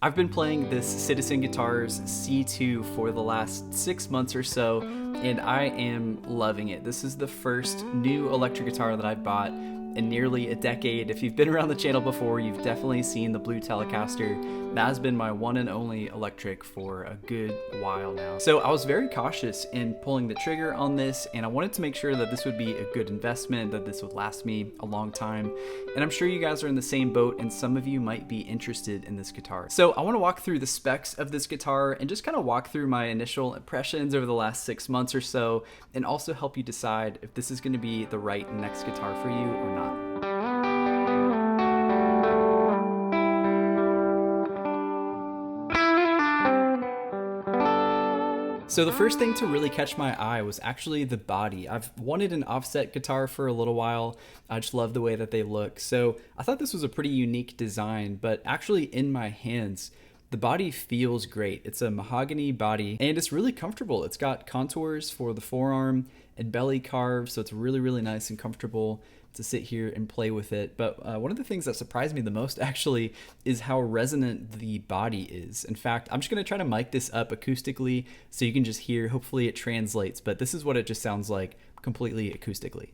I've been playing this Citizen Guitars C2 for the last 6 months or so, and I am loving it. This is the first new electric guitar that I've bought in nearly a decade. If you've been around the channel before, you've definitely seen the blue Telecaster. That has been my one and only electric for a good while now. So I was very cautious in pulling the trigger on this, and I wanted to make sure that this would be a good investment, that this would last me a long time. And I'm sure you guys are in the same boat, and some of you might be interested in this guitar. So I want to walk through the specs of this guitar and just kind of walk through my initial impressions over the last 6 months or so, and also help you decide if this is going to be the right next guitar for you or not. So the first thing to really catch my eye was actually the body. I've wanted an offset guitar for a little while. I just love the way that they look. So I thought this was a pretty unique design, but actually in my hands, the body feels great. It's a mahogany body and it's really comfortable. It's got contours for the forearm and belly carves, so it's really, really nice and comfortable to sit here and play with it. But one of the things that surprised me the most actually is how resonant the body is. In fact, I'm just gonna try to mic this up acoustically so you can just hear, hopefully it translates, but this is what it just sounds like completely acoustically.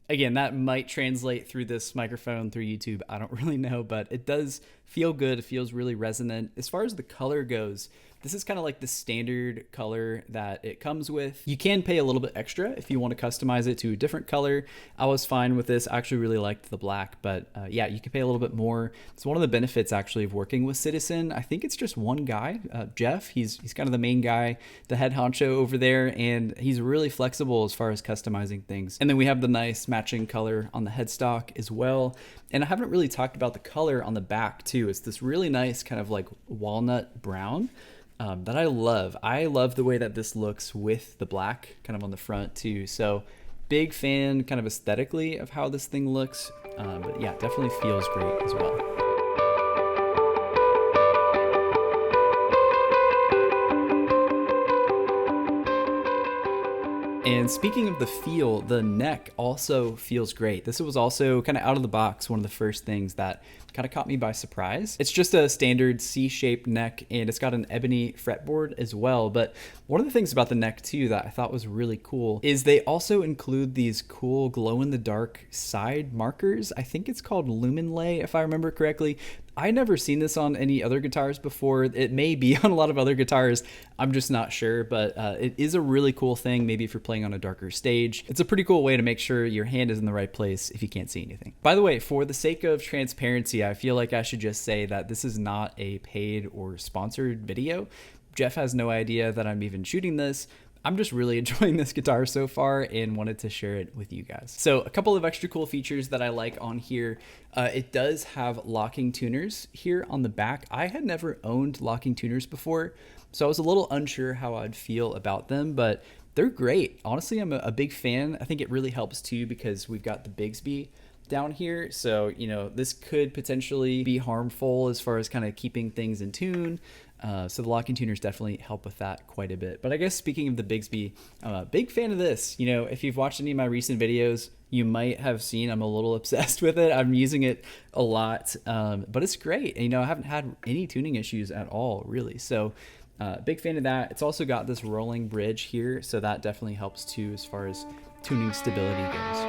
Again, that might translate through this microphone, through YouTube. I don't really know, but it does feel good. It feels really resonant. As far as the color goes, this is kind of like the standard color that it comes with. You can pay a little bit extra if you want to customize it to a different color. I was fine with this. I actually really liked the black, but yeah, you can pay a little bit more. It's one of the benefits actually of working with Citizen. I think it's just one guy, Jeff. He's kind of the main guy, the head honcho over there, and he's really flexible as far as customizing things. And then we have the nice matching color on the headstock as well. And I haven't really talked about the color on the back too. It's this really nice kind of like walnut brown. That I love. I love the way that this looks with the black kind of on the front too. So big fan kind of aesthetically of how this thing looks. But yeah, definitely feels great as well. And speaking of the feel, the neck also feels great. This was also kind of out of the box, one of the first things that kind of caught me by surprise. It's just a standard C-shaped neck, and it's got an ebony fretboard as well. But one of the things about the neck too that I thought was really cool is they also include these cool glow-in-the-dark side markers. I think it's called lumen lay, if I remember correctly. I never seen this on any other guitars before. It may be on a lot of other guitars. I'm just not sure, but it is a really cool thing, maybe if you're playing on a darker stage. It's a pretty cool way to make sure your hand is in the right place if you can't see anything. By the way, for the sake of transparency, I feel like I should just say that this is not a paid or sponsored video. Jeff has no idea that I'm even shooting this. I'm just really enjoying this guitar so far and wanted to share it with you guys. So a couple of extra cool features that I like on here. It does have locking tuners here on the back. I had never owned locking tuners before, so I was a little unsure how I'd feel about them, but they're great. Honestly, I'm a big fan. I think it really helps too because we've got the Bigsby down here. So, you know, this could potentially be harmful as far as kind of keeping things in tune. So the locking tuners definitely help with that quite a bit. But I guess speaking of the Bigsby, I'm a big fan of this. You know, if you've watched any of my recent videos, you might have seen I'm a little obsessed with it. I'm using it a lot, but it's great. And, you know, I haven't had any tuning issues at all, really. So big fan of that. It's also got this rolling bridge here, so that definitely helps too as far as tuning stability goes.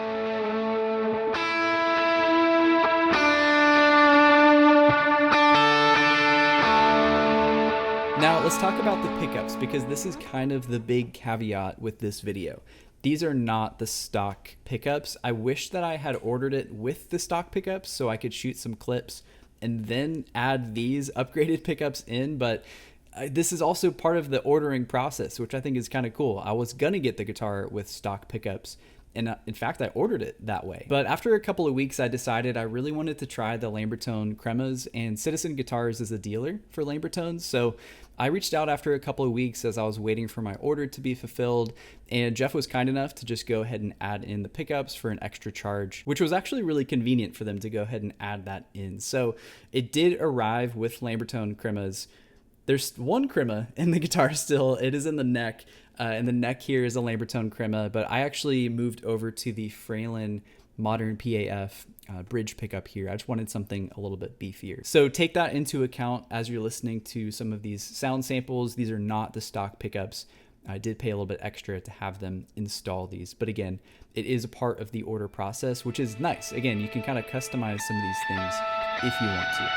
Now let's talk about the pickups, because this is kind of the big caveat with this video. These are not the stock pickups. I wish that I had ordered it with the stock pickups so I could shoot some clips and then add these upgraded pickups in, but this is also part of the ordering process, which I think is kind of cool. I was gonna get the guitar with stock pickups, And in fact, I ordered it that way. But after a couple of weeks, I decided I really wanted to try the Lambertone Cremas, and Citizen Guitars is a dealer for Lambertones. So I reached out after a couple of weeks as I was waiting for my order to be fulfilled, and Jeff was kind enough to just go ahead and add in the pickups for an extra charge, which was actually really convenient for them to go ahead and add that in. So it did arrive with Lambertone Cremas. There's one crema in the guitar still. It is in the neck, and the neck here is a Lambertone crema, but I actually moved over to the Fralin Modern PAF bridge pickup here. I just wanted something a little bit beefier. So take that into account as you're listening to some of these sound samples. These are not the stock pickups. I did pay a little bit extra to have them install these, but again, it is a part of the order process, which is nice. Again, you can kind of customize some of these things if you want to.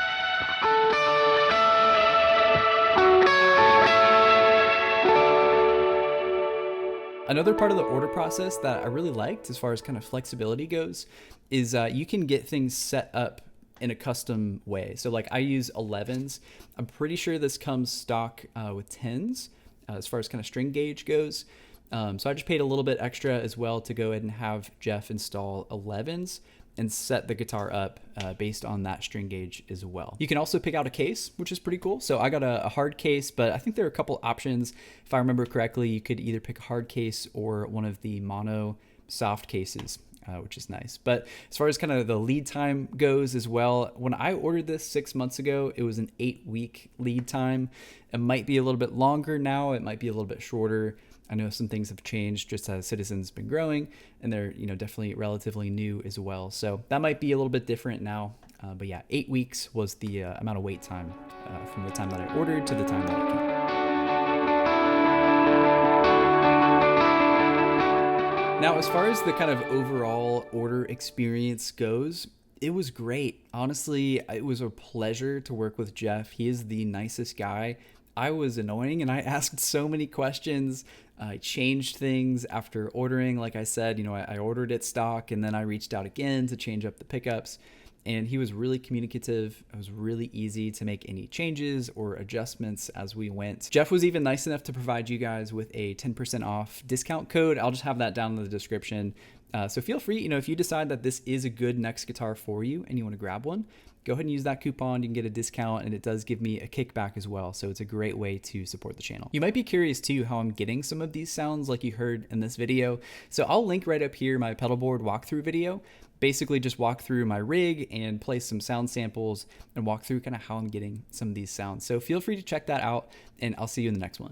Another part of the order process that I really liked as far as kind of flexibility goes is you can get things set up in a custom way. So like I use 11s. I'm pretty sure this comes stock with 10s as far as kind of string gauge goes. So I just paid a little bit extra as well to go ahead and have Jeff install 11s and set the guitar up based on that string gauge as well. You can also pick out a case, which is pretty cool. So I got a hard case, but I think there are a couple options. If I remember correctly, you could either pick a hard case or one of the mono soft cases, which is nice. But as far as kind of the lead time goes as well, when I ordered this 6 months ago, it was an 8-week lead time. It might be a little bit longer now. It might be a little bit shorter. I know some things have changed just as Citizen's been growing, and they're definitely relatively new as well. So that might be a little bit different now. But yeah, 8 weeks was the amount of wait time from the time that I ordered to the time that it came. Now, as far as the kind of overall order experience goes, it was great. Honestly, it was a pleasure to work with Jeff. He is the nicest guy. I was annoying and I asked so many questions. I changed things after ordering. Like I said, I ordered it stock and then I reached out again to change up the pickups, and he was really communicative. It was really easy to make any changes or adjustments as we went. Jeff was even nice enough to provide you guys with a 10% off discount code. I'll just have that down in the description. So feel free, if you decide that this is a good next guitar for you and you want to grab one, go ahead and use that coupon. You can get a discount, and it does give me a kickback as well. So it's a great way to support the channel. You might be curious too how I'm getting some of these sounds like you heard in this video. So I'll link right up here my pedal board walkthrough video. Basically just walk through my rig and play some sound samples and walk through kind of how I'm getting some of these sounds. So feel free to check that out, and I'll see you in the next one.